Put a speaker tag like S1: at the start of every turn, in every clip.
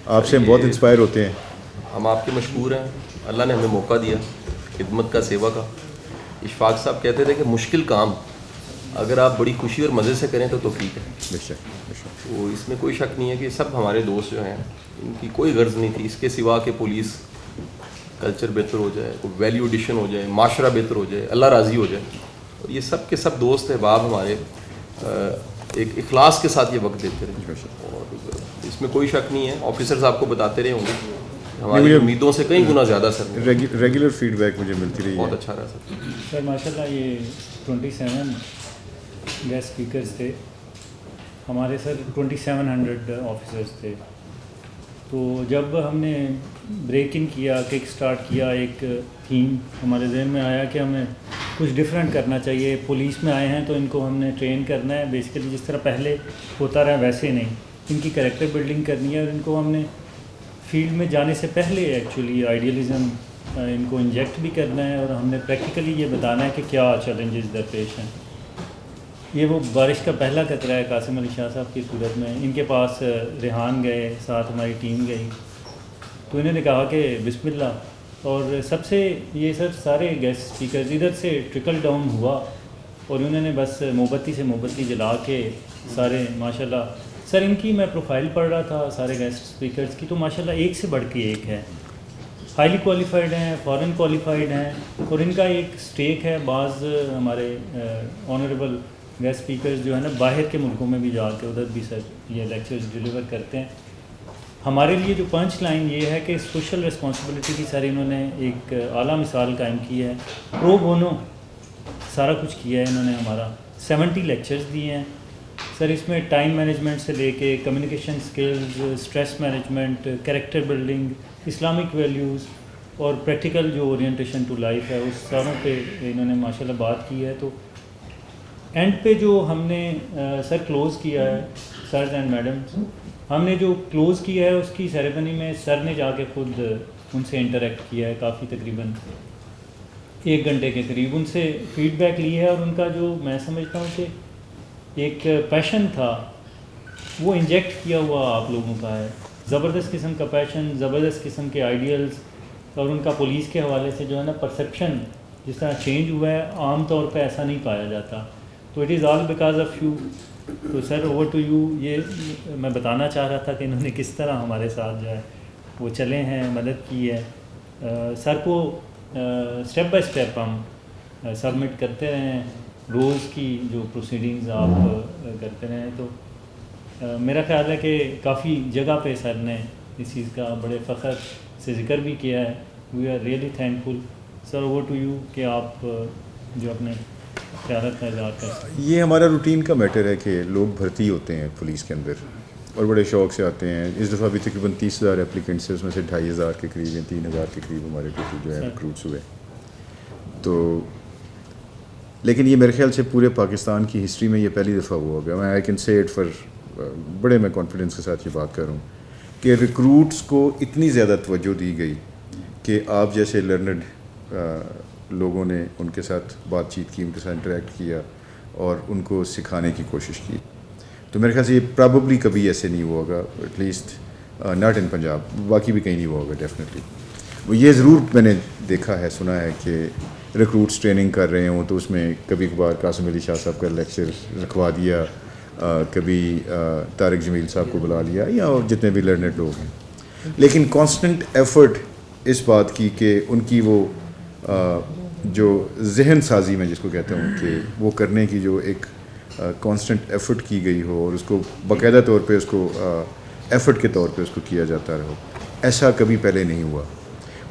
S1: آپ سے ہم بہت انسپائر ہوتے ہیں.
S2: ہم آپ کے مشکور ہیں. اللہ نے ہمیں موقع دیا خدمت کا، سیوا کا. اشفاق صاحب کہتے تھے کہ مشکل کام اگر آپ بڑی خوشی اور مزے سے کریں تو ٹھیک ہے.
S1: بے شک بے شک.
S2: تو اس میں کوئی شک نہیں ہے کہ سب ہمارے دوست جو ہیں ان کی کوئی غرض نہیں تھی اس کے سوا کہ پولیس کلچر بہتر ہو جائے، کوئی ویلیو ایڈیشن ہو جائے، معاشرہ بہتر ہو جائے، اللہ راضی ہو جائے. اور یہ سب کے سب دوست احباب ہمارے ایک اخلاص کے ساتھ یہ وقت دیتے رہے. اور اس میں کوئی شک نہیں ہے. آفیسرز آپ کو بتاتے رہے ہوں گے ہماری امیدوں سے کئی گنا زیادہ سر.
S1: ریگولر فیڈ بیک مجھے ملتی رہی ہے.
S2: بہت اچھا رہا سر.
S3: سر ماشاء اللہ یہ 27 گیسٹ اسپیکرز تھے ہمارے سر. 2700 آفیسرز تھے. تو جب ہم نے بریک ان کیا، کک اسٹارٹ کیا، ایک تھیم ہمارے ذہن میں آیا کہ ہمیں کچھ ڈفرینٹ کرنا چاہیے. پولیس میں آئے ہیں تو ان کو ہم نے ٹرین کرنا ہے بیسیکلی جس طرح پہلے ہوتا رہا ویسے نہیں. ان کی کریکٹر بلڈنگ کرنی ہے اور ان کو ہم نے فیلڈ میں جانے سے پہلے ایکچولی آئیڈیالزم ان کو انجیکٹ بھی کرنا ہے اور ہم نے پریکٹیکلی یہ بتانا ہے کہ کیا چیلنجز درپیش ہیں. یہ وہ بارش کا پہلا قطرہ ہے قاسم علی شاہ صاحب کی صورت میں. ان کے پاس ریحان گئے، ساتھ ہماری ٹیم گئی، تو انہوں نے کہا کہ بسم اللہ. اور سب سے یہ سر سارے گیسٹ اسپیکرز ادھر سے ٹرکل ڈاؤن ہوا اور انہوں نے بس موم بتی سے موم بتی جلا کے سارے ماشاءاللہ. سر ان کی میں پروفائل پڑھ رہا تھا سارے گیسٹ اسپیکرز کی، تو ماشاءاللہ ایک سے بڑھ کے ایک ہے. ہائیلی کوالیفائڈ ہیں، فارن کوالیفائڈ ہیں، اور ان کا ایک اسٹیک ہے. بعض ہمارے آنریبل گیسٹ اسپیکرز جو ہے نا باہر کے ملکوں میں بھی جا کے ادھر بھی سر یہ لیکچرز ڈیلیور کرتے ہیں. ہمارے لیے جو پنچ لائن یہ ہے کہ سوشل رسپانسبلٹی کی سر انہوں نے ایک اعلیٰ مثال قائم کی ہے. پرو بونو سارا کچھ کیا ہے انہوں نے. ہمارا 70 لیکچرز دیے ہیں سر. اس میں ٹائم مینجمنٹ سے لے کے communication skills, stress management, character building, Islamic values اور پریکٹیکل جو اورینٹیشن ٹو لائف ہے اس ساروں پہ انہوں نے ماشاءاللہ بات کی ہے. تو اینڈ پہ جو ہم نے سر کلوز کیا ہے، سرز اینڈ میڈمز، ہم نے جو کلوز کیا ہے اس کی سیریمنی میں سر نے جا کے خود ان سے انٹریکٹ کیا ہے کافی، تقریباً 1 گھنٹے کے قریب ان سے فیڈ بیک لی ہے. اور ان کا جو میں سمجھتا ہوں کہ ایک پیشن تھا وہ انجیکٹ کیا ہوا آپ لوگوں کا ہے. زبردست قسم کا پیشن، زبردست قسم کے آئیڈیلز، اور ان کا پولیس کے حوالے سے جو ہے نا پرسیپشن جس طرح چینج ہوا ہے عام طور پہ ایسا نہیں پایا جاتا. تو it is all because of you. تو سر اوور ٹو یو. یہ میں بتانا چاہ رہا تھا کہ انہوں نے کس طرح ہمارے ساتھ جو ہے وہ چلے ہیں، مدد کی ہے. سر کو اسٹیپ بائی اسٹیپ ہم سبمٹ کرتے رہے ہیں، روز کی جو پروسیڈنگز آپ کرتے رہے ہیں. تو میرا خیال ہے کہ کافی جگہ پہ سر نے اس چیز کا بڑے فخر سے ذکر بھی کیا ہے. We are really thankful. Sir over to you کہ آپ جو اپنے خیالات کا اظہار کر سکیں.
S1: یہ ہمارا روٹین کا میٹر ہے کہ لوگ بھرتی ہوتے ہیں پولیس کے اندر اور بڑے شوق سے آتے ہیں. اس دفعہ بھی تقریباً 30,000 اپلیکنٹس ہیں، اس میں سے 2,500 کے قریب یا 3,000 کے قریب ہمارے ٹوٹل جو ہے ریکروٹس ہوئے. تو لیکن یہ میرے خیال سے پورے پاکستان کی ہسٹری میں یہ پہلی دفعہ ہوا ہوگا. میں I can say it for بڑے میں کانفیڈنس کے ساتھ یہ بات کر رہا ہوں کہ ریکروٹس کو اتنی زیادہ توجہ دی گئی کہ آپ جیسے لرنڈ لوگوں نے ان کے ساتھ بات چیت کی، ان کے ساتھ انٹریکٹ کیا اور ان کو سکھانے کی کوشش کی. تو میرے خیال سے یہ پرابیبلی کبھی ایسے نہیں ہوا ہوگا، at least not in Punjab. باقی بھی کہیں نہیں ہوا ہوگا ڈیفینیٹلی. وہ یہ ضرور میں نے دیکھا ہے، سنا ہے کہ ریکروٹس ٹریننگ کر رہے ہوں تو اس میں کبھی کبھار قاسم علی شاہ صاحب کا لیکچر رکھوا دیا، کبھی طارق جمیل صاحب کو بلا لیا، یا جتنے بھی لرنڈ لوگ ہیں. لیکن کانسٹنٹ ایفرٹ اس بات کی کہ ان کی وہ جو ذہن سازی میں جس کو کہتا ہوں کہ وہ کرنے کی جو ایک کانسٹنٹ ایفرٹ کی گئی ہو اور اس کو باقاعدہ طور پہ اس کو ایفرٹ کے طور پہ اس کو کیا جاتا رہا، ایسا کبھی پہلے نہیں ہوا.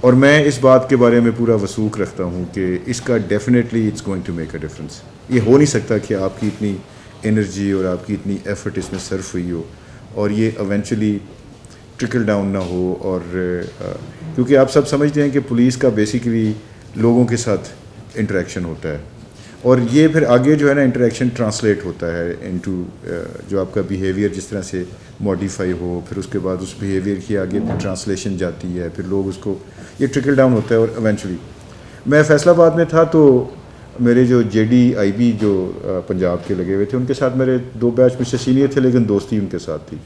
S1: اور میں اس بات کے بارے میں پورا وثوق رکھتا ہوں کہ اس کا definitely it's going to make a difference. یہ ہو نہیں سکتا کہ آپ کی اتنی انرجی اور آپ کی اتنی ایفرٹ اس میں صرف ہوئی ہو اور یہ ایونچولی ٹرکل ڈاؤن نہ ہو. اور کیونکہ آپ سب سمجھتے ہیں کہ پولیس کا بیسیکلی لوگوں کے ساتھ انٹریکشن ہوتا ہے اور یہ پھر آگے جو ہے نا انٹریکشن ٹرانسلیٹ ہوتا ہے انٹو جو آپ کا بیہیویئر جس طرح سے ماڈیفائی ہو، پھر اس کے بعد اس بیہیویئر کی آگے پھر ٹرانسلیشن جاتی ہے، پھر لوگ اس کو یہ ٹرکل ڈاؤن ہوتا ہے. اور ایونچولی میں فیصل آباد میں تھا تو میرے جو جے ڈی آئی بی جو پنجاب کے لگے ہوئے تھے ان کے ساتھ میرے 2 بیچ مجھ سے سینئر تھے لیکن دوستی ان کے ساتھ تھی.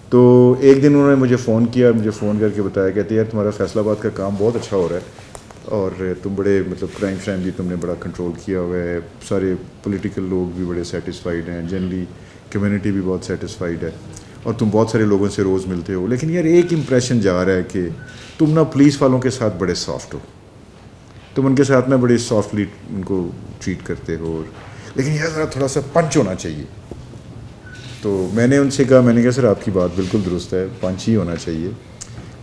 S1: تو ایک دن انہوں نے مجھے فون کیا اور مجھے فون کر کے بتایا، کہتے یار تمہارا فیصل آباد کا کام بہت اچھا ہو رہا ہے اور تم بڑے مطلب کرائم شرائم بھی تم نے بڑا کنٹرول کیا ہوا ہے، سارے پولیٹیکل لوگ بھی بڑے سیٹسفائیڈ ہیں، جنرلی کمیونٹی بھی بہت سیٹسفائیڈ ہے اور تم بہت سارے لوگوں سے روز ملتے ہو، لیکن یار ایک امپریشن جا رہا ہے کہ تم نا پولیس والوں کے ساتھ بڑے سافٹ ہو، تم ان کے ساتھ نا بڑے سافٹلی ان کو ٹریٹ کرتے ہو، لیکن یار ذرا تھوڑا سا پنچ ہونا چاہیے. تو میں نے ان سے کہا، میں نے کہا سر آپ کی بات بالکل درست ہے، پنچ ہی ہونا چاہیے،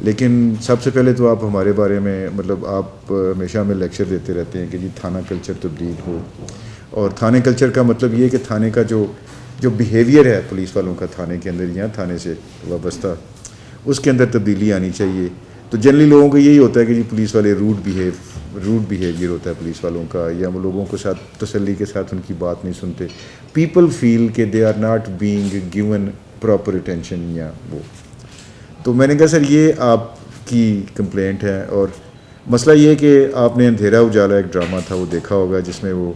S1: لیکن سب سے پہلے تو آپ ہمارے بارے میں مطلب آپ ہمیشہ ہمیں لیکچر دیتے رہتے ہیں کہ جی تھانہ کلچر تبدیل ہو، اور تھانے کلچر کا مطلب یہ ہے کہ تھانے کا جو بیہیویئر ہے پولیس والوں کا تھانے کے اندر یا تھانے سے وابستہ، اس کے اندر تبدیلی آنی چاہیے. تو جنرلی لوگوں کو یہی ہوتا ہے کہ جی پولیس والے روڈ بیہیویئر ہوتا ہے پولیس والوں کا، یا وہ لوگوں کے ساتھ تسلی کے ساتھ ان کی بات نہیں سنتے. پیپل فیل کہ they are not being given proper attention یا وہ. تو میں نے کہا سر یہ آپ کی کمپلینٹ ہے، اور مسئلہ یہ کہ آپ نے اندھیرا اجالا ایک ڈرامہ تھا وہ دیکھا ہوگا، جس میں وہ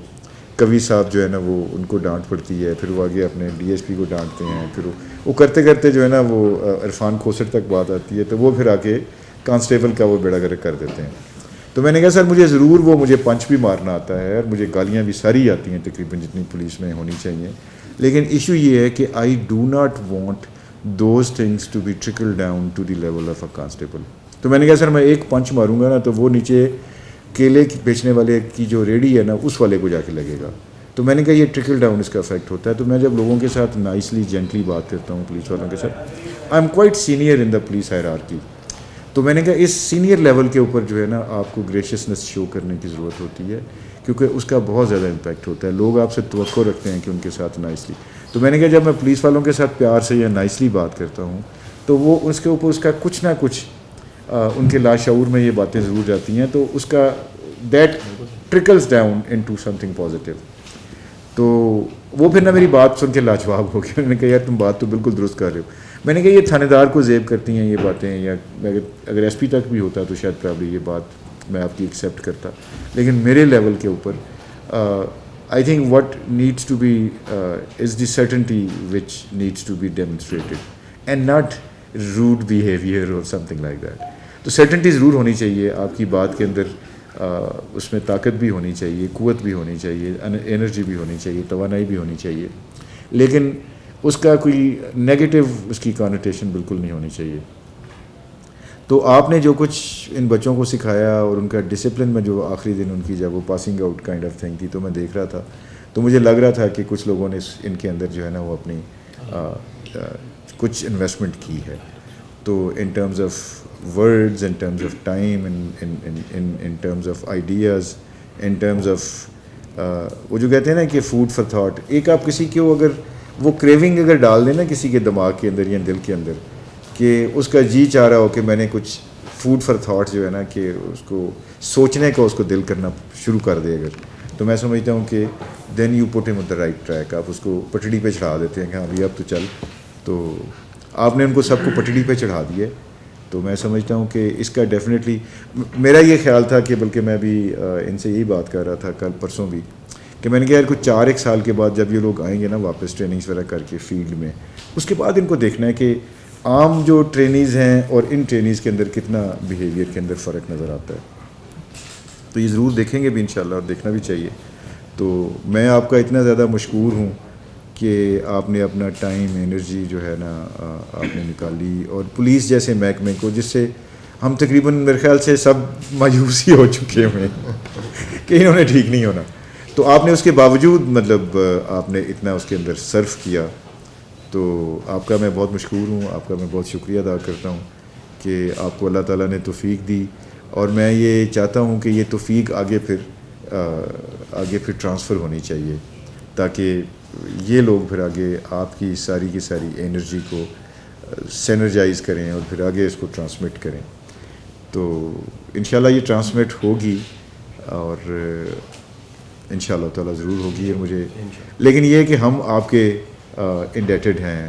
S1: کوی صاحب جو ہے نا وہ ان کو ڈانٹ پڑتی ہے، پھر وہ آگے اپنے ڈی ایس پی کو ڈانٹتے ہیں، پھر وہ کرتے کرتے جو ہے نا وہ عرفان کھوسٹ تک بات آتی ہے، تو وہ پھر آ کے کانسٹیبل کا وہ بیڑا گرک کر دیتے ہیں. تو میں نے کہا سر مجھے پنچ بھی مارنا آتا ہے اور مجھے گالیاں بھی ساری آتی ہیں تقریباً جتنی پولیس میں ہونی چاہیے، لیکن ایشو یہ ہے کہ I do not want those things to be trickle down to the level of a constable. تو میں نے کہا سر میں ایک پنچ ماروں گا نا تو وہ نیچے کیلے بیچنے والے کی جو ریڈی ہے نا اس والے کو جا کے لگے گا. تو میں نے کہا یہ ٹرکل ڈاؤن اس کا افیکٹ ہوتا ہے. تو میں جب لوگوں کے ساتھ نائسلی جینٹلی بات کرتا ہوں پولیس والوں کے ساتھ، I am quite senior in the police hierarchy. تو میں نے کہا اس سینئر لیول کے اوپر جو ہے نا آپ کو گریشیسنس شو کرنے کی ضرورت ہوتی ہے، کیونکہ اس کا بہت زیادہ امپیکٹ ہوتا ہے. لوگ آپ سے توقع رکھتے ہیں کہ ان کے ساتھ نائسلی. تو میں نے کہا جب میں پولیس والوں کے ساتھ پیار سے یا نائسلی بات کرتا ہوں تو وہ اس کے اوپر اس کا کچھ نہ کچھ ان کے لاشعور میں یہ باتیں ضرور جاتی ہیں، تو اس کا that trickles down into something positive. تو وہ پھر نہ میری بات سن کے لاجواب ہو گیا. میں نے کہا یار تم بات تو بالکل درست کر رہے ہو. میں نے کہا یہ تھانے دار کو زیب کرتی ہیں یہ باتیں، یا اگر ایس پی تک بھی ہوتا تو شاید پرابلی یہ بات میں آپ کی ایکسیپٹ کرتا، لیکن میرے لیول کے اوپر I think what needs to be is the certainty which needs to be demonstrated and not rude behaviour اور سم تھنگ لائک دیٹ. تو سرٹنٹی ضرور ہونی چاہیے آپ کی بات کے اندر، اس میں طاقت بھی ہونی چاہیے، قوت بھی ہونی چاہیے، انرجی بھی ہونی چاہیے، توانائی بھی ہونی چاہیے، لیکن اس کا کوئی نیگیٹو اس کی کانوٹیشن بالکل نہیں ہونی چاہیے. تو آپ نے جو کچھ ان بچوں کو سکھایا اور ان کا ڈسپلن میں جو آخری دن ان کی جب وہ passing out kind of thing تھی، تو میں دیکھ رہا تھا تو مجھے لگ رہا تھا کہ کچھ لوگوں نے ان کے اندر جو ہے نا وہ اپنی کچھ انویسٹمنٹ کی ہے. تو in terms of words, in terms of time, in terms of ideas, in terms of وہ جو کہتے ہیں نا کہ فوڈ فار تھاٹ. ایک آپ کسی کو اگر وہ کریونگ اگر ڈال دیں نا کسی کے دماغ کے اندر یا دل کے اندر کہ اس کا جی چاہ رہا ہو کہ میں نے کچھ فوڈ فار تھاٹ جو ہے نا کہ اس کو سوچنے کا اس کو دل کرنا شروع کر دے اگر، تو میں سمجھتا ہوں کہ دین یو پٹ ہم آن دا رائٹ ٹریک. آپ اس کو پٹڑی پہ چڑھا دیتے ہیں کہ ہاں بھائی اب تو چل. تو آپ نے ان کو سب کو پٹڑی پہ چڑھا دیا ہے. تو میں سمجھتا ہوں کہ اس کا ڈیفینیٹلی میرا یہ خیال تھا کہ بلکہ میں بھی ان سے یہی بات کر رہا تھا کل پرسوں بھی کہ میں نے کہا یار کچھ 4-1 سال کے بعد جب یہ لوگ آئیں گے نا واپس ٹریننگز وغیرہ کر کے فیلڈ میں، اس کے بعد ان کو دیکھنا ہے کہ عام جو ٹرینیز ہیں اور ان ٹرینیز کے اندر کتنا بیہیویئر کے اندر فرق نظر آتا ہے. تو یہ ضرور دیکھیں گے بھی انشاءاللہ اور دیکھنا بھی چاہیے. تو میں آپ کا اتنا زیادہ مشکور ہوں کہ آپ نے اپنا ٹائم انرجی جو ہے نا آپ نے نکالی، اور پولیس جیسے محکمے کو جس سے ہم تقریباً میرے خیال سے سب مایوس ہی ہو چکے ہوئے کہ انہوں نے ٹھیک نہیں ہونا، تو آپ نے اس کے باوجود مطلب آپ نے اتنا اس کے اندر صرف کیا. تو آپ کا میں بہت مشکور ہوں، آپ کا میں بہت شکریہ ادا کرتا ہوں کہ آپ کو اللہ تعالیٰ نے توفیق دی، اور میں یہ چاہتا ہوں کہ یہ توفیق آگے پھر ٹرانسفر ہونی چاہیے تاکہ یہ لوگ پھر آگے آپ کی ساری انرجی کو سینرجائز کریں اور پھر آگے اس کو ٹرانسمٹ کریں. تو انشاءاللہ یہ ٹرانسمٹ ہوگی اور انشاءاللہ تعالیٰ ضرور ہوگی مجھے، لیکن یہ کہ ہم آپ کے انڈیٹڈ ہیں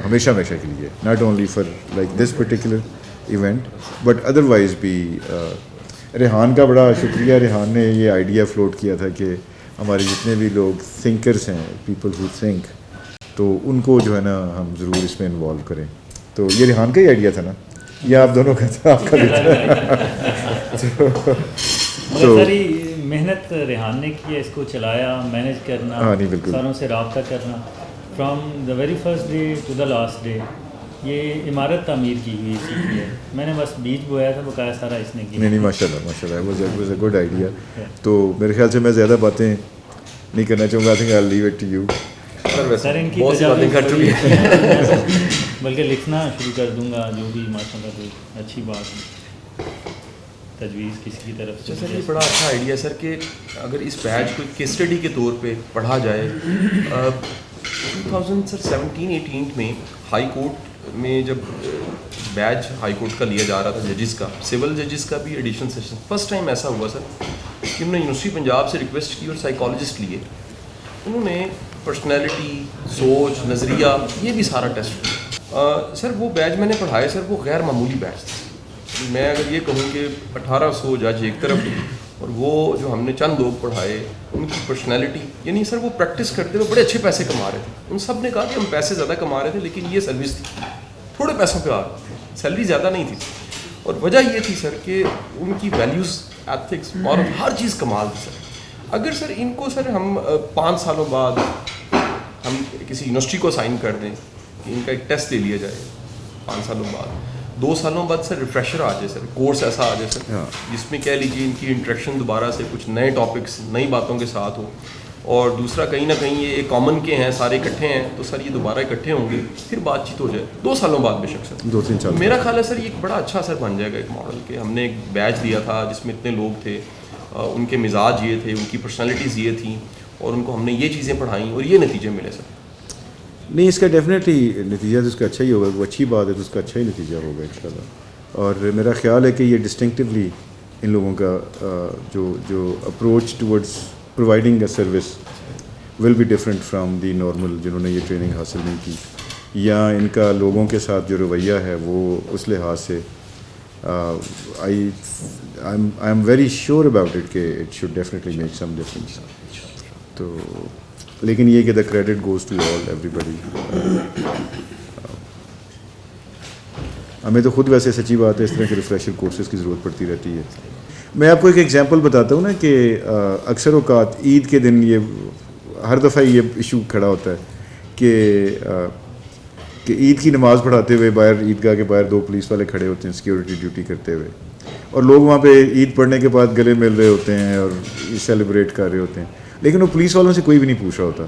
S1: ہمیشہ کے لیے، not only for like this particular event but otherwise بھی. ریحان کا بڑا شکریہ، ریحان نے یہ آئیڈیا فلوٹ کیا تھا کہ ہمارے جتنے بھی لوگ تھنکرز ہیں، پیپل ہو تھنک، تو ان کو جو ہے نا ہم ضرور اس میں انوالو کریں. تو یہ ریحان کا ہی آئیڈیا تھا نا یا آپ دونوں کا تھا؟ آپ کا بھی تھا.
S3: مگر ساری محنت ریحان نے کی ہے اس کو چلایا, مینیج کرنا, ساروں سے رابطہ کرنا, from the very first day to the last day. یہ عمارت تعمیر کی ہوئی اسی کی ہے, میں نے بس بیج بویا تھا, بقایا سارا اس نے کیا.
S1: نہیں ماشاء اللہ واز اے گڈ آئیڈیا. تو میرے خیال سے میں زیادہ باتیں نہیں کرنا چاہوں گا. I think I leave it to you.
S3: Sir ان کی تجاویز بلکہ لکھنا شروع کر دوں گا جو بھی ماشاء اللہ کوئی اچھی بات ہے, تجویز کسی کی طرف سے.
S2: سر یہ بڑا اچھا آئیڈیا سر کہ اگر اس بیچ کو کیس اسٹڈی کے طور پہ پڑھا جائے. 2017-18 میں ہائی کورٹ میں جب بیچ ہائی کورٹ کا لیا جا رہا تھا ججز کا, سول ججز کا بھی ایڈیشنل سیشن, فرسٹ ٹائم ایسا ہوا سر کہ انہوں نے یونیورسٹی پنجاب سے ریکویسٹ کی اور سائیکالوجسٹ لیے. انہوں نے پرسنالٹی, سوچ, نظریہ, یہ بھی سارا ٹیسٹ کیا. سر وہ بیچ میں نے پڑھائے سر, وہ غیر معمولی بیچ تھا. میں اگر یہ کہوں کہ 1800 جج ایک طرف اور وہ جو ہم نے چند لوگ پڑھائے ان کی پرسنالٹی, یعنی سر وہ پریکٹس کرتے ہوئے بڑے اچھے پیسے کما رہے تھے. ان سب نے کہا کہ ہم پیسے زیادہ کما رہے تھے لیکن یہ سروس تھی, تھوڑے پیسوں پہ آ رہے, سیلری زیادہ نہیں تھی. اور وجہ یہ تھی سر کہ ان کی ویلیوز, ایتھکس اور ہر چیز کمال تھی سر. اگر سر ان کو سر ہم 5 سالوں بعد ہم کسی یونیورسٹی کو سائن کر دیں کہ ان کا ایک ٹیسٹ لے لیا جائے 5 سالوں بعد, 2 سالوں بعد سر ریفریشر آ جائے سر, کورس ایسا آ جائے سر جس میں کہہ لیجیے ان کی انٹریکشن دوبارہ سے کچھ نئے ٹاپکس, نئی باتوں کے ساتھ ہو, اور دوسرا کہیں نہ کہیں یہ ایک کامن کے ہیں, سارے اکٹھے ہیں, تو سر یہ دوبارہ اکٹھے ہوں گے, پھر بات چیت ہو جائے 2 سالوں بعد بے شک سر.
S1: 2-3 سال
S2: میرا خیال ہے سر یہ ایک بڑا اچھا سر بن جائے گا ایک ماڈل کہ ہم نے ایک بیچ دیا تھا جس میں اتنے لوگ تھے, ان کے مزاج یہ تھے, ان کی پرسنالٹیز یہ تھیں, اور ان کو ہم نے یہ چیزیں پڑھائیں اور یہ نتیجے ملے سر.
S1: نہیں اس کا ڈیفینیٹلی نتیجہ تو اس کا اچھا ہی ہوگا, وہ اچھی بات ہے تو اس کا اچھا ہی نتیجہ ہوگا انشاءاللہ. اور میرا خیال ہے کہ یہ ڈسٹنکٹیولی ان لوگوں کا جو approach towards providing a service will be different from the normal جنہوں نے یہ ٹریننگ حاصل نہیں کی, یا ان کا لوگوں کے ساتھ جو رویہ ہے وہ اس لحاظ سے I am very sure about it کہ it should definitely make some difference. تو لیکن یہ کہ the credit goes to all everybody. ہمیں تو خود ویسے سچی بات ہے اس طرح کے ریفریشر کورسز کی ضرورت پڑتی رہتی ہے. میں آپ کو ایک ایگزامپل بتاتا ہوں نا کہ اکثر اوقات عید کے دن یہ ہر دفعہ یہ ایشو کھڑا ہوتا ہے کہ عید کی نماز پڑھاتے ہوئے باہر عیدگاہ کے باہر 2 پولیس والے کھڑے ہوتے ہیں سیکیورٹی ڈیوٹی کرتے ہوئے, اور لوگ وہاں پہ عید پڑھنے کے بعد گلے مل رہے ہوتے ہیں اور سیلیبریٹ کر رہے ہوتے ہیں, لیکن وہ پولیس والوں سے کوئی بھی نہیں پوچھ رہا ہوتا.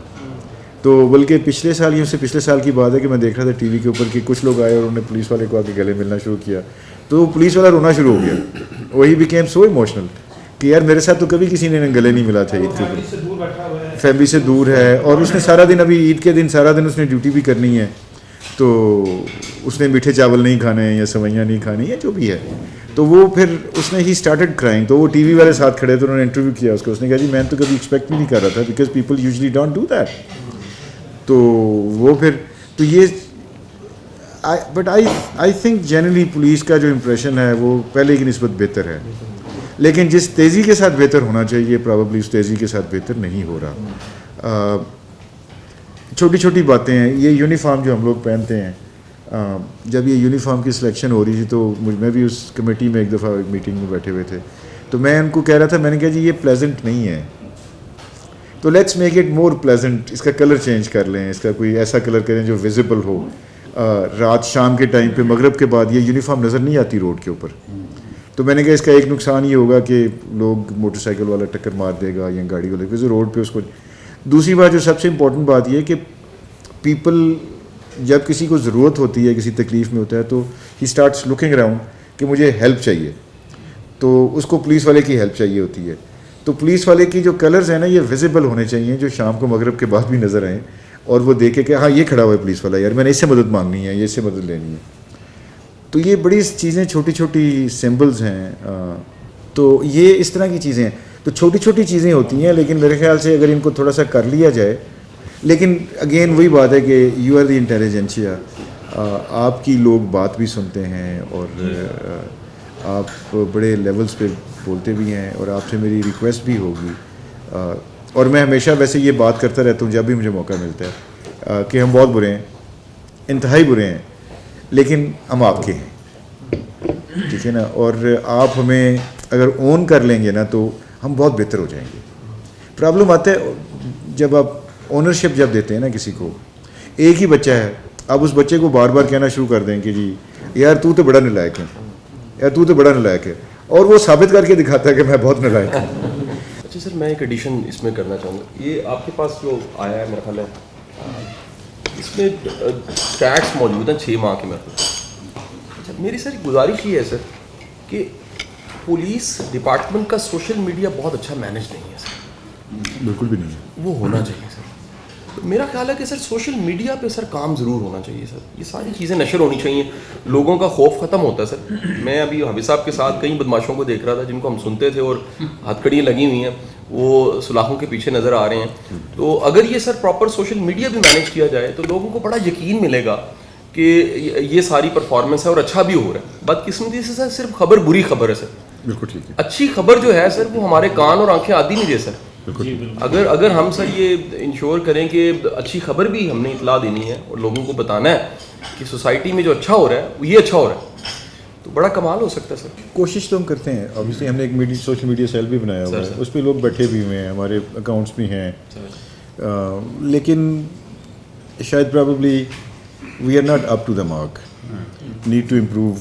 S1: تو بلکہ پچھلے سال کی بات ہے کہ میں دیکھ رہا تھا ٹی وی کے اوپر کہ کچھ لوگ آئے اور انہوں نے پولیس والے کو آ کے گلے ملنا شروع کیا, تو پولیس والا رونا شروع ہو گیا. وہی بیکیم سو ایموشنل کہ یار میرے ساتھ تو کبھی کسی نے گلے نہیں ملا تھا عید کے اوپر, فیملی سے دور ہے, اور اس نے سارا دن ابھی عید کے دن سارا دن اس نے ڈیوٹی بھی کرنی ہے, تو اس نے میٹھے چاول نہیں کھانے ہیں یا سوئیاں نہیں کھانی ہے جو بھی ہے. تو وہ پھر اس نے ہی اسٹارٹڈ کرائنگ. تو وہ ٹی وی والے ساتھ کھڑے تھے, انہوں نے انٹرویو کیا اس کو, اس نے کہا جی میں تو کبھی ایکسپیکٹ بھی نہیں کر رہا تھا because people usually don't do that. تو وہ پھر تو یہ but I think generally police کا جو امپریشن ہے وہ پہلے کی نسبت بہتر ہے, لیکن جس تیزی کے ساتھ بہتر ہونا چاہیے پرابیبلی اس تیزی کے ساتھ بہتر نہیں ہو رہا. چھوٹی چھوٹی باتیں ہیں, یہ یونیفارم جو ہم لوگ پہنتے ہیں, جب یہ یونیفارم کی سلیکشن ہو رہی تھی تو میں بھی اس کمیٹی میں ایک دفعہ میٹنگ میں بیٹھے ہوئے تھے, تو میں ان کو کہہ رہا تھا, میں نے کہا جی یہ پلیزنٹ نہیں ہے, تو let's make it more pleasant, اس کا کلر چینج کر لیں, اس کا کوئی ایسا کلر کریں جو ویزیبل ہو. رات شام کے ٹائم پہ مغرب کے بعد یہ یونیفارم نظر نہیں آتی روڈ کے اوپر. تو میں نے کہا اس کا ایک نقصان یہ ہوگا کہ لوگ موٹر سائیکل والا ٹکر مار دے گا یا گاڑی والے کسی روڈ پہ اس کو. دوسری بات جو سب سے امپورٹنٹ بات یہ کہ پیپل جب کسی کو ضرورت ہوتی ہے, کسی تکلیف میں ہوتا ہے, تو ہی اسٹارٹس لکنگ اراؤنڈ کہ مجھے ہیلپ چاہیے, تو اس کو پولیس والے کی ہیلپ چاہیے ہوتی ہے. تو پولیس والے کی جو کلرز ہیں نا یہ ویزیبل ہونے چاہیے, جو شام کو مغرب کے بعد بھی نظر آئیں, اور وہ دیکھے کہ ہاں یہ کھڑا ہوا ہے پولیس والا, یار میں نے اس سے مدد مانگنی ہے, یہ اس سے مدد لینی ہے. تو یہ بڑی چیزیں چھوٹی چھوٹی سمبلز ہیں, تو یہ اس طرح کی چیزیں ہیں. تو چھوٹی چھوٹی چیزیں ہوتی ہیں, لیکن میرے خیال سے اگر ان کو تھوڑا سا کر لیا جائے, لیکن اگین وہی بات ہے کہ یو آر دی انٹیلیجنسیا, آپ کی لوگ بات بھی سنتے ہیں اور آپ بڑے لیولز پہ بولتے بھی ہیں, اور آپ سے میری ریکویسٹ بھی ہوگی, اور میں ہمیشہ ویسے یہ بات کرتا رہتا ہوں جب بھی مجھے موقع ملتا ہے کہ ہم بہت برے ہیں, انتہائی برے ہیں, لیکن ہم آپ کے ہیں, ٹھیک ہے نا, اور آپ ہمیں اگر اون کر لیں گے نا تو ہم بہت بہتر ہو جائیں گے. پرابلم آتا ہے جب آپ اونرشپ جب دیتے ہیں نا کسی کو, ایک ہی بچہ ہے, آپ اس بچے کو بار بار کہنا شروع کر دیں کہ جی یار تو بڑا نالائق ہے, یار تو بڑا نالائق ہے, اور وہ ثابت کر کے دکھاتا ہے کہ میں بہت نالائق ہوں.
S2: اچھا سر, میں ایک ایڈیشن اس میں کرنا چاہوں گا. یہ آپ کے پاس جو آیا ہے میرا خیال ہے اس میں اسٹیٹس موجود ہیں 6 ماہ کے میرے کو. اچھا میری سر گزارش یہ ہے سر کہ پولیس ڈپارٹمنٹ کا سوشل میڈیا بہت اچھا مینیج نہیں ہے سر.
S1: بالکل بھی نہیں ہے,
S2: وہ ہونا چاہیے سر. تو میرا خیال ہے کہ سر سوشل میڈیا پہ سر کام ضرور ہونا چاہیے سر. یہ ساری چیزیں نشر ہونی چاہیے, لوگوں کا خوف ختم ہوتا ہے سر. میں ابھی حافظ صاحب کے ساتھ کئی بدماشوں کو دیکھ رہا تھا جن کو ہم سنتے تھے اور ہتھ کڑیاں لگی ہوئی ہیں, وہ سلاخوں کے پیچھے نظر آ رہے ہیں. تو اگر یہ سر پراپر سوشل میڈیا بھی مینیج کیا جائے تو لوگوں کو بڑا یقین ملے گا کہ یہ ساری پرفارمنس ہے اور اچھا بھی ہو رہا ہے. بدقسمتی سے سر صرف خبر بری خبر ہے سر.
S1: بالکل ٹھیک ہے.
S2: اچھی خبر جو ہے سر وہ ہمارے کان اور آنکھیں آدھی نہیں دے سر. اگر ہم سر یہ انشور کریں کہ اچھی خبر بھی ہم نے اطلاع دینی ہے اور لوگوں کو بتانا ہے کہ سوسائٹی میں جو اچھا ہو رہا ہے وہ یہ اچھا ہو رہا ہے, تو بڑا کمال ہو سکتا ہے سر.
S1: کوشش تو ہم کرتے ہیں. obviously ہم نے ایک سوشل میڈیا سیل بھی بنایا ہوا ہے, اس پہ لوگ بیٹھے بھی ہوئے ہیں, ہمارے اکاؤنٹس بھی ہیں, لیکن شاید probably we are not up to the mark, need to improve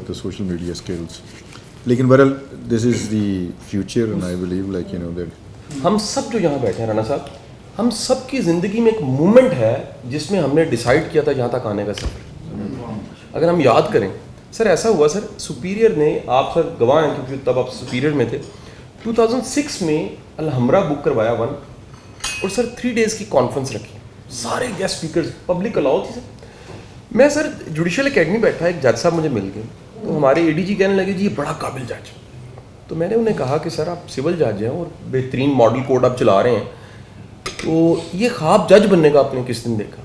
S1: the social media skills. لیکن بہرحال this is the future and I believe like you know that
S2: ہم سب جو یہاں بیٹھے ہیں رانا صاحب, ہم سب کی زندگی میں ایک مومنٹ ہے جس میں ہم نے ڈیسائیڈ کیا تھا یہاں تک آنے کا سفر. اگر ہم یاد کریں سر, ایسا ہوا سر سپیریئر نے, آپ سر گواہ ہیں کیونکہ تب آپ سپیریئر میں تھے, 2006 میں الحمرہ بک کروایا 1 اور سر 3 days کی کانفرنس رکھی, سارے گیسٹ اسپیکرز, پبلک الاؤ تھی سر. میں سر جوڈیشل اکیڈمی بیٹھا, ایک جج صاحب مجھے مل گئے, تو ہمارے اے ڈی جی کہنے لگے جی یہ بڑا قابل جج. تو میں نے انہیں کہا کہ سر آپ سول جج ہیں اور بہترین ماڈل کوڈ آپ چلا رہے ہیں, تو یہ خواب جج بننے کا آپ نے کس دن دیکھا؟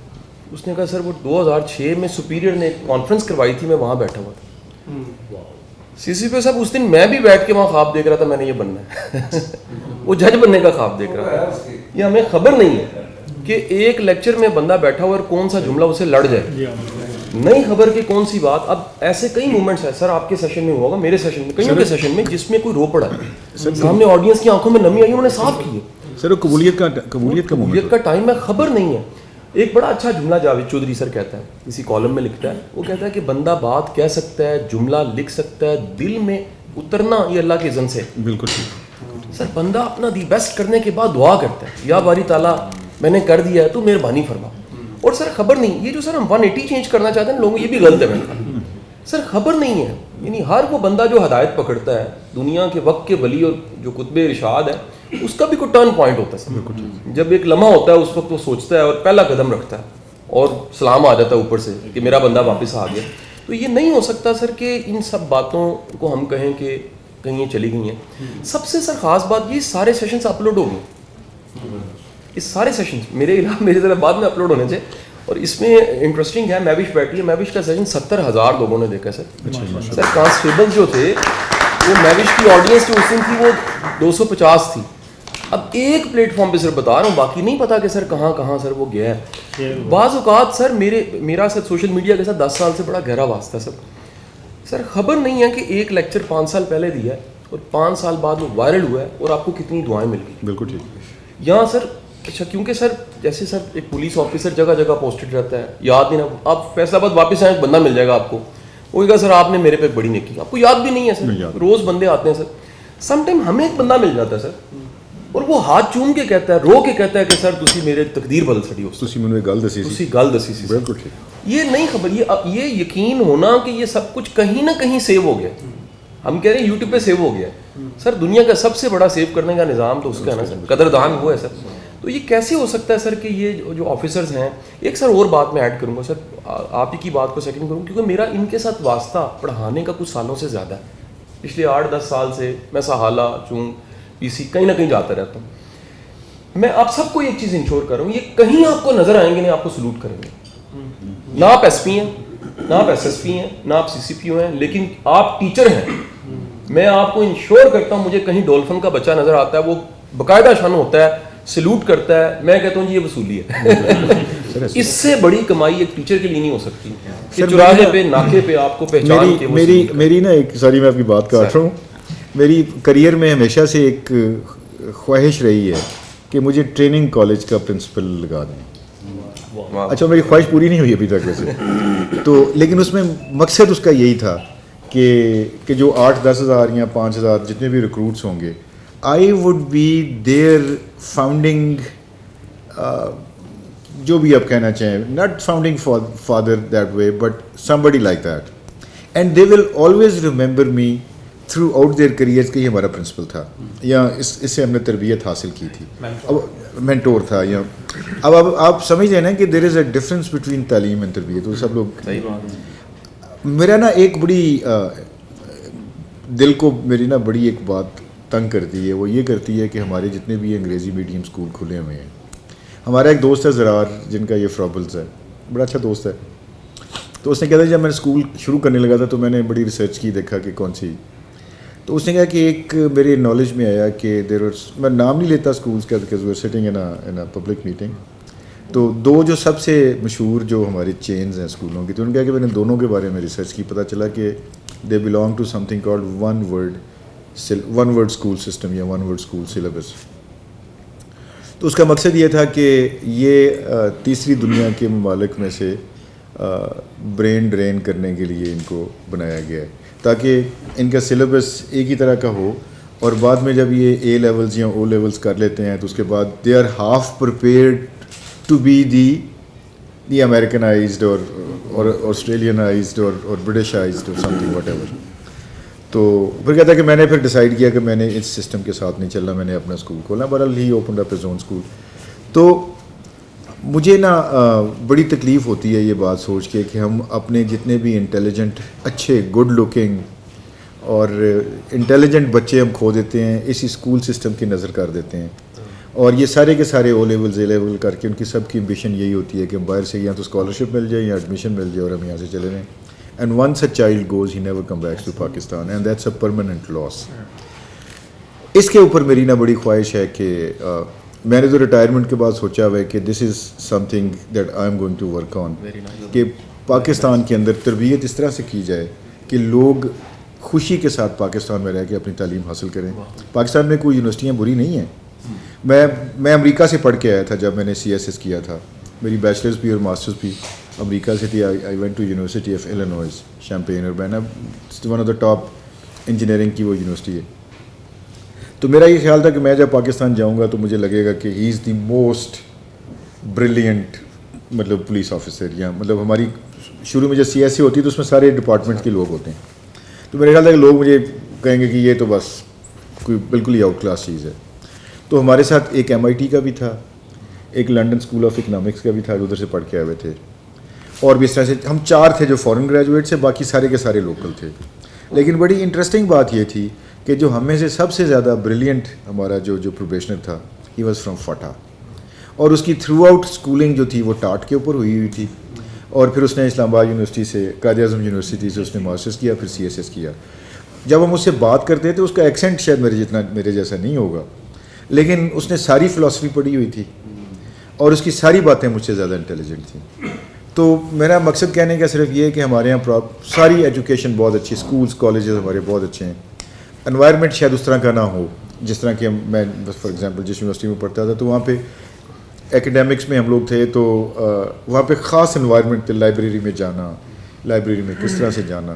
S2: اس نے کہا سر وہ 2006 میں سپیریئر نے ایک کانفرنس کروائی تھی, میں وہاں بیٹھا ہوا تھا. سی سی پی صاحب اس دن میں بھی بیٹھ کے وہاں خواب دیکھ رہا تھا, میں نے یہ بننا ہے. وہ جج بننے کا خواب دیکھ رہا تھا. یہ ہمیں خبر نہیں ہے کہ ایک لیکچر میں بندہ بیٹھا ہوا اور کون سا جملہ اسے لڑ جائے, نہیں خبر کہ کون سی بات. اب ایسے کئی مومنٹس ہیں سر, آپ کے سیشن میں ہوگا, میرے سیشن میں, کئیوں کے سیشن میں, جس میں کوئی رو پڑا ہے, سامنے آڈینس کی آنکھوں میں نمی آئی, انہوں نے صاف کی ہے.
S1: سر قبولیت
S2: کا ٹائم ہے, خبر نہیں ہے. ایک بڑا اچھا جملہ جاوید چودھری سر کہتا ہے, کسی کالم میں لکھتا ہے, وہ کہتا ہے کہ بندہ بات کہہ سکتا ہے, جملہ لکھ سکتا ہے, دل میں اترنا یہ اللہ کے اذن سے.
S1: بالکل
S2: سر بندہ اپنا دی بیسٹ کرنے کے بعد دعا کرتا ہے, یا باری تعالیٰ میں نے کر دیا ہے تو مہربانی فرما. اور سر خبر نہیں, یہ جو سر ہم 180 چینج کرنا چاہتے ہیں لوگوں, یہ بھی غلط ہے. میں سر خبر نہیں ہے, یعنی ہر وہ بندہ جو ہدایت پکڑتا ہے, دنیا کے وقت کے ولی اور جو قطب ارشاد ہے, اس کا بھی کوئی ٹرن پوائنٹ ہوتا ہے سر. جب ایک لمحہ ہوتا ہے اس وقت وہ سوچتا ہے اور پہلا قدم رکھتا ہے اور سلام آ جاتا ہے اوپر سے کہ میرا بندہ واپس آ گیا. تو یہ نہیں ہو سکتا سر کہ ان سب باتوں کو ہم کہیں کہ کہیں یہ چلی گئی ہیں. سب سے سر خاص بات, یہ سارے سیشنز اپلوڈ ہو گئے, اس سارے سیشنز میرے علاوہ میرے طرف بعد میں اپلوڈ ہونے تھے. اور اس میں انٹرسٹنگ ہے, میوش بیٹھی ہے, میوش کا سیشن 70,000 لوگوں نے دیکھا سر. سر کانسٹیبل جو تھے وہ میوش کی آڈینس جو اس دن تھی وہ 250 تھی. اب ایک پلیٹ فارم پہ سر بتا رہا ہوں, باقی نہیں پتا کہ سر کہاں کہاں سر وہ گیا ہے. بعض اوقات سر میرا سر سوشل میڈیا کے ساتھ 10 سال سے بڑا گہرا واسطہ ہے سر. خبر نہیں ہے کہ ایک لیکچر 5 سال پہلے دیا ہے اور 5 سال بعد وہ وائرل ہوا ہے اور آپ کو کتنی دعائیں مل گئی.
S1: بالکل ٹھیک.
S2: یہاں سر اچھا کیونکہ سر جیسے سر ایک پولیس آفیسر جگہ جگہ پوسٹڈ رہتا ہے, یاد نہیں نا, آپ فیصلہ آباد واپس آئیں, ایک بندہ مل جائے گا آپ کو, وہ کہا سر آپ نے میرے پہ بڑی نیکی, آپ کو یاد بھی نہیں ہے سر. روز بندے آتے ہیں سر. سم ٹائم ہمیں ایک بندہ مل جاتا ہے سر اور وہ ہاتھ چوم کے کہتا ہے, رو کے کہتا ہے کہ سر تسی میرے تقدیر بدل سڑی, گل دسی سی.
S1: بالکل ٹھیک.
S2: یہ نہیں خبر, یہ یقین ہونا کہ یہ سب کچھ کہیں نہ کہیں سیو ہو گیا. ہم کہہ رہے ہیں یوٹیوب پہ سیو ہو گیا سر. دنیا کا سب سے بڑا سیو کرنے کا نظام تو اس کا ہے نا سر, قدردان وہ ہے سر. تو یہ کیسے ہو سکتا ہے سر کہ یہ جو آفیسرز ہیں, ایک سر اور بات میں ایڈ کروں گا سر, آپ ہی کی بات کو سیکنڈ کروں, کیونکہ میرا ان کے ساتھ واسطہ پڑھانے کا کچھ سالوں سے زیادہ ہے. پچھلے 8-10 سال سے میں سہالہ چون پی سی کہیں نہ کہیں جاتا رہتا ہوں. میں آپ سب کو ایک چیز انشور کر رہا ہوں, یہ کہیں آپ کو نظر آئیں گے نہیں آپ کو سلوٹ کریں گے. نہ آپ ایس پی ہیں, نہ آپ ایس ایس پی ہیں, نہ آپ سی سی پی او ہیں, لیکن آپ ٹیچر ہیں. میں آپ کو انشور کرتا ہوں, مجھے کہیں ڈولفن کا بچہ نظر آتا ہے, وہ باقاعدہ شان ہوتا ہے سلوٹ کرتا ہے, میں کہتا ہوں جی یہ وصولی ہے. اس سے بڑی کمائی ایک ٹیچر کے لیے نہیں ہو سکتی کہ چوراہے پہ ناکے پہ آپ کو پہچان کے.
S1: میری نا ایک سوری میں آپ کی بات کاٹ رہا ہوں, میری کریئر میں ہمیشہ سے ایک خواہش رہی ہے کہ مجھے ٹریننگ کالج کا پرنسپل لگا دیں. اچھا میری خواہش پوری نہیں ہوئی ابھی تک ویسے تو, لیکن اس میں مقصد اس کا یہی تھا کہ جو 8-10 ہزار یا 5 ہزار جتنے بھی ریکروٹس ہوں گے, I would be their founding, جو بھی آپ کہنا چاہیں, not founding father that way but somebody like that, and they will always remember me throughout their careers کہ یہ ہمارا پرنسپل تھا, یا اس سے ہم نے تربیت حاصل کی تھی, مینٹور تھا. یا اب آپ سمجھ رہے ہیں کہ دیر از اے ڈفرینس بٹوین تعلیم اینڈ تربیت. وہ سب لوگ, میرا نا ایک بڑی دل کو میری نا بڑی ایک بات تنگ کرتی ہے, وہ یہ کرتی ہے کہ ہمارے جتنے بھی انگریزی میڈیم اسکول کھلے ہوئے ہیں, ہمارا ایک دوست ہے زرار جن کا یہ فرابلز ہے, بڑا اچھا دوست ہے, تو اس نے کہا تھا جب میں اسکول شروع کرنے لگا تھا تو میں نے بڑی ریسرچ کی, دیکھا کہ کون سی, تو اس نے کہا کہ ایک میرے نالج میں آیا کہ میں نام نہیں لیتا اسکولس کا because we are sitting in a public meeting, تو 2 جو سب سے مشہور جو ہماری چینز ہیں اسکولوں کی, تو انہوں نے کہا کہ میں نے دونوں کے بارے میں ریسرچ کی, پتہ چلا کہ they belong to something called one world school system یا ون ورڈ اسکول سلیبس. تو اس کا مقصد یہ تھا کہ یہ تیسری دنیا کے ممالک میں سے برین ڈرین کرنے کے لیے ان کو بنایا گیا ہے تاکہ ان کا سلیبس ایک ہی طرح کا ہو, اور بعد میں جب یہ اے لیولز یا او لیولز کر لیتے ہیں تو اس کے بعد they are half prepared to be the Americanized اور آسٹریلینائزڈ اور برٹشائزڈ اور سم تھنگ واٹ ایور. تو پھر کہتا ہے کہ میں نے پھر ڈیسائیڈ کیا کہ میں نے اس سسٹم کے ساتھ نہیں چلنا, میں نے اپنا اسکول کھولا. بہرحال he opened up his own school. تو مجھے نا بڑی تکلیف ہوتی ہے یہ بات سوچ کے کہ ہم اپنے جتنے بھی انٹیلیجنٹ, اچھے, گڈ لکنگ اور انٹیلیجنٹ بچے ہم کھو دیتے ہیں, اسی اسکول سسٹم کی نظر کر دیتے ہیں, اور یہ سارے کے سارے او لیول اے لیول کر کے ان کی سب کی امبیشن یہی ہوتی ہے کہ ہم باہر سے یا تو اسکالرشپ مل جائے یا ایڈمیشن مل جائے اور ہم یہاں سے چلے جائیں. And once a child goes he never come back to Pakistan, and that's a permanent loss. اس کے اوپر میری نا بڑی خواہش ہے کہ میں نے تو ریٹائرمنٹ کے بعد سوچا ہوا ہے کہ this is something that I am going to work on, کہ پاکستان کے اندر تربیت اس طرح سے کی جائے کہ لوگ خوشی کے ساتھ پاکستان میں رہ کے اپنی تعلیم حاصل کریں. پاکستان میں کوئی یونیورسٹیاں بری نہیں ہیں. میں امریکہ سے پڑھ کے آیا تھا جب میں نے CSS کیا تھا, میری بیچلرز بھی اور ماسٹرز بھی امریکہ سے تھی. I went to university of Illinois Champaign, اور میں نا one of the top engineering کی وہ یونیورسٹی ہے. تو میرا یہ خیال تھا کہ میں جب پاکستان جاؤں گا تو مجھے لگے گا کہ ہی از دی موسٹ بریلینٹ مطلب پولیس آفیسر, یا مطلب ہماری شروع میں جب CSE ہوتی ہے تو اس میں سارے ڈپارٹمنٹ کے لوگ ہوتے ہیں, تو میرے خیال تھا کہ لوگ مجھے کہیں گے کہ یہ تو بس کوئی بالکل ہی آؤٹ کلاس چیز ہے. تو ہمارے ساتھ ایک MIT کا بھی تھا, ایک لنڈن اسکول آف اکنامکس کا بھی تھا جو ادھر سے پڑھ کے آئے ہوئے تھے, اور بھی اس طرح سے ہم 4 تھے جو فورن گریجویٹ سے, باقی سارے کے سارے لوکل تھے. لیکن بڑی انٹرسٹنگ بات یہ تھی کہ جو ہم میں سے سب سے زیادہ بریلینٹ ہمارا جو پروبیشنر تھا, ہی واز فرام فٹا, اور اس کی تھرو آؤٹ اسکولنگ جو تھی وہ ٹاٹ کے اوپر ہوئی تھی, اور پھر اس نے اسلام آباد یونیورسٹی سے, قائد اعظم یونیورسٹی سے اس نے ماسٹرز کیا, پھر CSS کیا. جب ہم اس سے بات کرتے تھے اس کا ایکسینٹ شاید میرے جیسا نہیں ہوگا, لیکن اس نے ساری فلاسفی پڑھی ہوئی تھی اور اس کی ساری باتیں مجھ سے زیادہ انٹیلیجنٹ تھیں. تو میرا مقصد کہنے کا صرف یہ ہے کہ ہمارے یہاں ساری ایجوکیشن بہت اچھی, اسکولس کالجز ہمارے بہت اچھے ہیں, انوائرمنٹ شاید اس طرح کا نہ ہو جس طرح کہ میں فار ایگزامپل جس یونیورسٹی میں پڑھتا تھا تو وہاں پہ ایکڈیمکس میں ہم لوگ تھے تو وہاں پہ خاص انوائرمنٹ تھے, لائبریری میں جانا, لائبریری میں کس طرح سے جانا,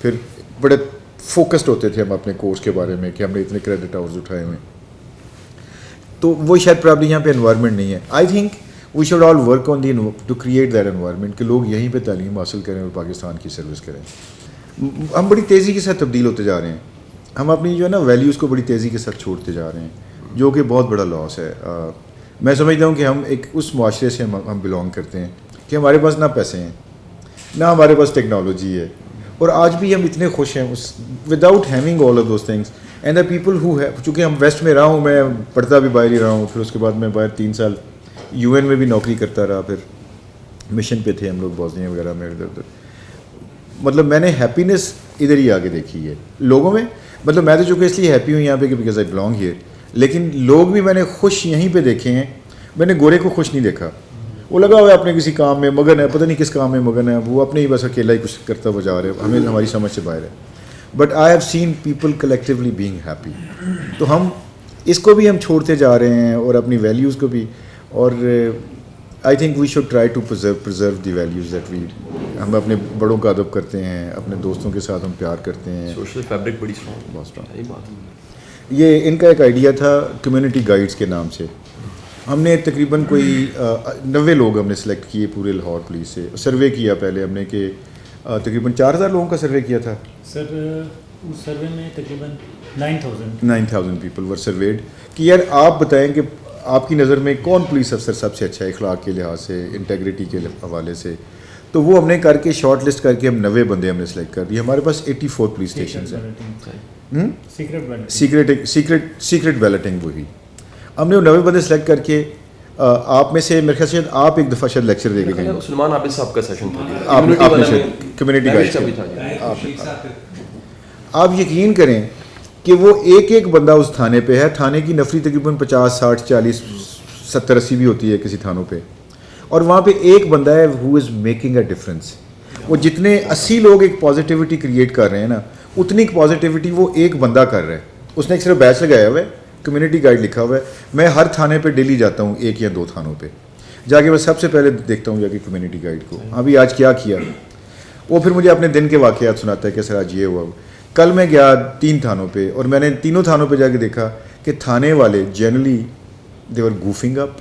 S1: پھر بڑے فوکسڈ ہوتے تھے ہم اپنے کورس کے بارے میں کہ ہم نے اتنے کریڈٹ آورز اٹھائے ہوئے. تو وہ شاید پرابلی یہاں پہ انوائرمنٹ نہیں ہے. I think we should all work on the to create that environment کہ لوگ یہیں پہ تعلیم حاصل کریں اور پاکستان کی سروس کریں. ہم بڑی تیزی کے ساتھ تبدیل ہوتے جا رہے ہیں, ہم اپنی جو ہے نا ویلیوز کو بڑی تیزی کے ساتھ چھوڑتے جا رہے ہیں, جو کہ بہت بڑا لاس ہے. میں سمجھتا ہوں کہ ہم ایک اس معاشرے سے ہم بلانگ کرتے ہیں کہ ہمارے پاس نہ پیسے ہیں, نہ ہمارے پاس ٹیکنالوجی ہے, اور آج بھی ہم اتنے خوش ہیں اس without having all of those things. And the people who ہے, چونکہ ہم ویسٹ میں رہا ہوں, میں پڑھتا بھی باہر ہی رہا ہوں, پھر اس کے بعد میں باہر 3 سال UN میں بھی نوکری کرتا رہا, پھر مشن پہ تھے ہم لوگ بوسنیا وغیرہ میں ادھر ادھر. مطلب میں نے ہیپینس ادھر ہی آگے دیکھی ہے لوگوں میں. مطلب میں تو چونکہ اس لیے ہیپی ہوں یہاں پہ کہ بیکاز آئی بلانگ ہیئر, لیکن لوگ بھی میں نے خوش یہیں پہ دیکھے ہیں, میں نے گورے کو خوش نہیں دیکھا. وہ لگا ہوا ہے اپنے کسی کام میں مگن ہے, پتہ نہیں کس کام میں مگن ہے, وہ اپنے ہی بس اکیلا ہی کچھ کرتا ہوا جا رہے ہیں, ہمیں ہماری سمجھ سے باہر ہے. But I have seen people collectively being happy. تو ہم اس کو بھی ہم چھوڑتے جا رہے ہیں اور اپنی ویلیوز کو بھی, اور I think we should try to preserve the values that we. ہم اپنے بڑوں کا ادب کرتے ہیں, اپنے دوستوں کے ساتھ ہم پیار کرتے ہیں.
S2: سوشل فیبرک بڑی اسٹرانگ,
S1: بہت اسٹرانگ.
S2: یہی بات ہے.
S1: یہ ان کا ایک آئیڈیا تھا کمیونٹی گائیڈز کے نام سے. ہم نے تقریباً کوئی 90 لوگ ہم نے سلیکٹ کیے پورے لاہور پولیس سے. سروے کیا پہلے ہم نے کہ تقریباً 4000 لوگوں کا سروے کیا تھا.
S3: سر اس سروے میں تقریباً 9000
S1: پیپل ور سرویڈ کہ یار آپ بتائیں کہ آپ کی نظر میں کون پولیس افسر سب سے اچھا ہے اخلاق کے لحاظ سے, انٹیگریٹی کے حوالے سے. تو وہ ہم نے کر کے شارٹ لسٹ کر کے ہم 90 بندے ہم نے سلیکٹ کر دیے. ہمارے پاس 84 پولیس اسٹیشنز ہیں. سیکرٹ بیلٹنگ وہی ہم نے 90 بندے سلیکٹ کر کے آپ میں سے میرے خیال سے آپ ایک دفعہ شاید لیکچر دے کے گئے.
S2: سلمان عابد صاحب کا سیشن تھا,
S1: آپ نے کمیونٹی گائیڈ. آپ یقین کریں کہ وہ ایک بندہ اس تھانے پہ ہے. تھانے کی نفری تقریباً 50 60 40 70 80 بھی ہوتی ہے کسی تھانوں پہ, اور وہاں پہ ایک بندہ ہے ہو از میکنگ اے ڈفرینس. وہ جتنے 80 لوگ ایک پازیٹیوٹی کریٹ کر رہے ہیں نا, اتنی پازیٹیوٹی وہ ایک بندہ کر رہا ہے. اس نے ایک صرف بیچ لگایا ہوا ہے, کمیونٹی گائیڈ لکھا ہوا ہے. میں ہر تھانے پہ ڈیلی جاتا ہوں, 1 یا 2 تھانوں پہ جا کے میں سب سے پہلے دیکھتا ہوں جا کے کمیونٹی گائیڈ کو, ابھی آج کیا کیا. وہ پھر مجھے اپنے دن کے واقعات سناتا ہے کہ سر آج یہ ہوا. کل میں گیا 3 تھانوں پہ, اور میں نے تینوں تھانوں پہ جا کے دیکھا کہ تھانے والے جنرلی دے ور گوفنگ اپ.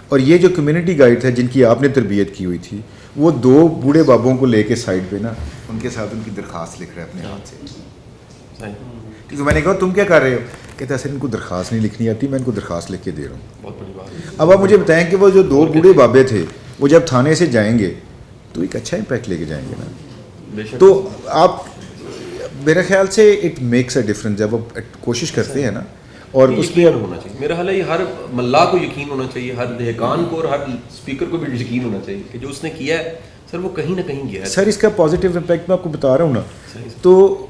S1: اور یہ جو کمیونٹی گائیڈ تھا جن کی آپ نے تربیت کی ہوئی تھی, وہ 2 بوڑھے بابوں کو لے کے سائڈ پہ نا ان کے ساتھ ان کی درخواست لکھ رہا ہے اپنے ہاتھ سے. کیونکہ میں نے کہا تم کیا کر رہے ہو, کہتے ہیں سر ان کو درخواست نہیں لکھنی آتی, میں ان کو درخواست لکھ کے دے رہا ہوں.
S2: بہت بڑی بات ہے.
S1: اب آپ مجھے بتائیں کہ وہ جو 2 بوڑھے بابے تھے وہ جب تھانے سے جائیں گے تو ایک اچھا امپیکٹ لے کے جائیں گے نا. تو آپ میرے خیال سے اٹ میکس اے ڈفرنس جب آپ کوشش کرتے ہیں نا, اور اس پہ
S2: ہونا چاہیے. میرا حال ہے یہ ہر ملا کو یقین ہونا چاہیے, ہر دہقان کو اور ہر اسپیکر کو بھی یقین ہونا چاہیے کہ جو اس نے کیا ہے سر وہ کہیں نہ کہیں گیا ہے.
S1: سر اس کا پازیٹیو امپیکٹ میں آپ کو بتا رہا ہوں نا. تو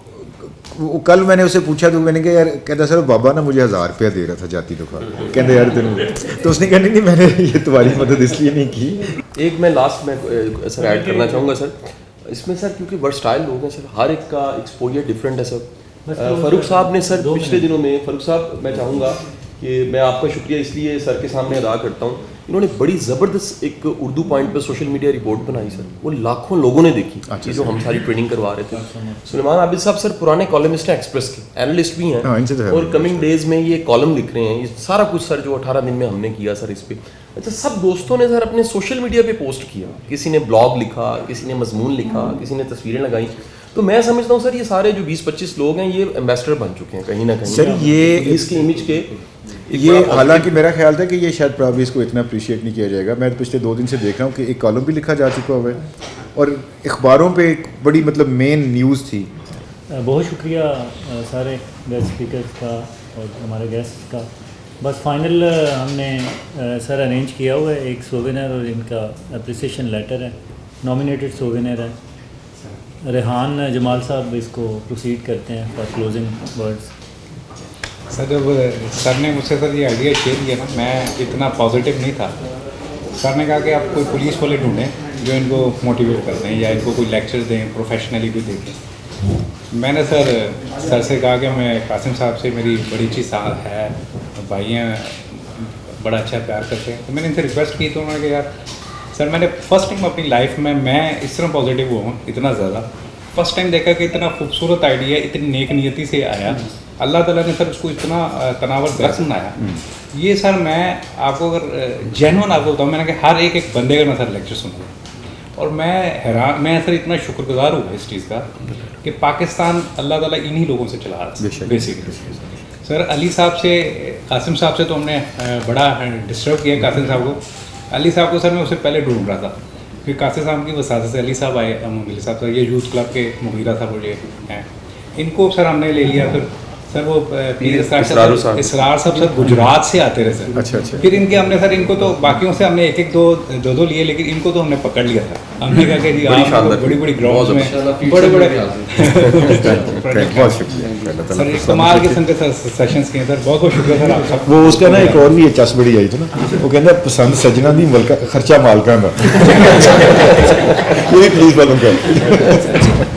S1: کل میں نے اسے پوچھا تو میں نے کہا یار, کہتا سر بابا نا مجھے 1000 روپیہ دے رہا تھا جاتی دفعہ, کہتے یار تینوں, تو اس نے کہا نہیں میں نے یہ تمہاری مدد اس لیے نہیں کی.
S2: ایک میں لاسٹ میں سر ایڈ کرنا چاہوں گا سر اس میں سر, کیونکہ ورسٹائل لوگ ہیں سر, ہر ایک کا ایکسپوجر ڈفرینٹ ہے سر. فاروق صاحب نے سر پچھلے دنوں میں, فاروق صاحب میں چاہوں گا کہ میں آپ کا شکریہ اس لیے سر کے سامنے ادا کرتا ہوں, انہوں نے بڑی زبردست ایک اردو پوائنٹ پہ سوشل میڈیا رپورٹ بنائی سر, وہ لاکھوں لوگوں نے دیکھی جو ہم ساری ٹریننگ کروا رہے تھے. سلیمان عابد صاحب سر پرانے کالمسٹ ہیں, ایکسپریس کے اینالسٹ بھی ہیں, اور کمنگ ڈیز میں یہ کالم لکھ رہے ہیں. یہ سارا کچھ سر جو 18 دن میں ہم نے کیا سر اس پہ, اچھا سب دوستوں نے سر اپنے سوشل میڈیا پہ پوسٹ کیا, کسی نے بلاگ لکھا, کسی نے مضمون لکھا, کسی نے تصویریں لگائیں. تو میں سمجھتا ہوں سر یہ سارے جو 20-25 لوگ ہیں یہ ایمبیسڈر بن چکے ہیں کہیں نہ کہیں
S1: سر. یہ
S2: اس کے امیج کے,
S1: یہ حالانکہ میرا خیال تھا کہ یہ شاید پرابلی اس کو اتنا اپریشیٹ نہیں کیا جائے گا. میں پچھلے 2 دن سے دیکھ رہا ہوں کہ ایک کالم بھی لکھا جا چکا ہوا ہے, اور اخباروں پہ ایک بڑی مطلب مین نیوز تھی.
S3: بہت شکریہ سارے گیسٹ اسپیکرس کا اور ہمارے گیسٹ کا. بس فائنل ہم نے سر ارینج کیا ہوا ہے, ایک سووینر اور ان کا اپریسیشن لیٹر ہے, نامینیٹڈ سووینر ہے. ریحان جمال صاحب اس کو پروسیڈ کرتے ہیں فار کلوزنگ ورڈز.
S4: سر جب سر نے مجھ سے سر یہ آئیڈیا شیئر کیا نا, میں اتنا پازیٹیو نہیں تھا. سر نے کہا کہ آپ کوئی پولیس والے ڈھونڈیں جو ان کو موٹیویٹ کر دیں یا ان کو کوئی لیکچر دیں, پروفیشنلی بھی دیکھیں. میں نے سر سے کہا کہ میں قاسم صاحب سے میری بڑی اچھی ساتھ ہے, بھائی ہیں, بڑا اچھا پیار کرتے ہیں. تو میں نے ان سے ریکویسٹ کی, تو انہوں نے کہا یار سر میں نے فرسٹ ٹائم اپنی لائف میں اس طرح پازیٹیو ہوا ہوں اتنا زیادہ. فرسٹ ٹائم دیکھا کہ اتنا خوبصورت آئیڈیا اتنی نیک نیتی سے آیا. اللہ تعالیٰ نے سر اس کو اتنا تناور درخت بنایا. یہ سر میں آپ کو اگر جینون آپ کو بتاؤں, میں نے کہ ہر ایک بندے کا میں سر لیکچر سنا, اور میں سر اتنا شکر گزار ہوں اس چیز کا کہ پاکستان اللہ تعالیٰ انہی لوگوں سے چلا رہا ہے بیسکلی. سر علی صاحب سے, قاسم صاحب سے تو ہم نے بڑا ڈسٹرب کیا قاسم صاحب کو. علی صاحب کو سر میں اس سے پہلے ڈھونڈ رہا تھا, پھر قاسم صاحب کی وساطت سے علی صاحب آئے, مغیرہ صاحب سر, یہ یوتھ کلب کے مغیرہ صاحب وہ یہ ہیں, ان کو سر ہم نے لے لیا. پھر سر وہ اسرار صاحب سر گجرات سے آتے رہے سر.
S1: اچھا.
S4: پھر ان کے ہم نے سر ان کو تو باقیوں سے ہم نے 1-2 لیے, لیکن ان کو تو ہم نے پکڑ لیا تھا. ہم نے کہا کہ جی
S2: بڑی
S4: آپ
S2: شاندار
S4: بڑی بڑی
S2: بہت
S4: گراؤنڈز میں
S2: اچھا۔
S4: بڑے بڑے
S1: بہت شکریہ اللہ
S4: سر
S1: تعالیٰ
S4: ایک کمال قسم کے سیشنز کیے سر، بہت بہت شکریہ سر آپ سب
S1: وہ اس کا نا ایک اور بھی چس بڑی آئی تھی نا، وہ کہنا پسند سجنا نہیں ملکہ خرچہ مالکاں کا یہ پلیز معلوم کر